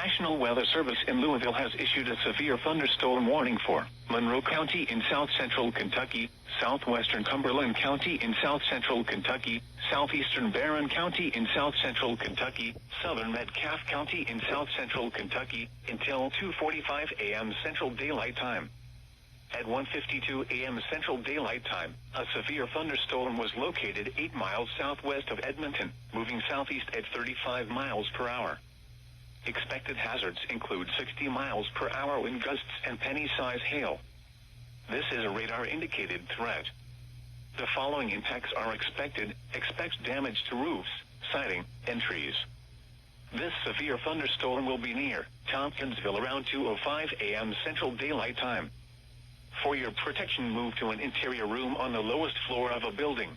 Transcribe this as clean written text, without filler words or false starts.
National Weather Service in Louisville has issued a severe thunderstorm warning for Monroe County in south-central Kentucky, southwestern Cumberland County in south-central Kentucky, southeastern Barron County in south-central Kentucky, southern Metcalfe County in south-central Kentucky, until 2:45 a.m. Central Daylight Time. At 1:52 a.m. Central Daylight Time, a severe thunderstorm was located 8 miles southwest of Edmonton, moving southeast at 35 miles per hour. Expected hazards include 60 miles per hour wind gusts and penny-size hail. This is a radar-indicated threat. The following impacts are expected. Expect damage to roofs, siding, and trees. This severe thunderstorm will be near Tompkinsville around 2:05 a.m. Central Daylight Time. For your protection, move to an interior room on the lowest floor of a building.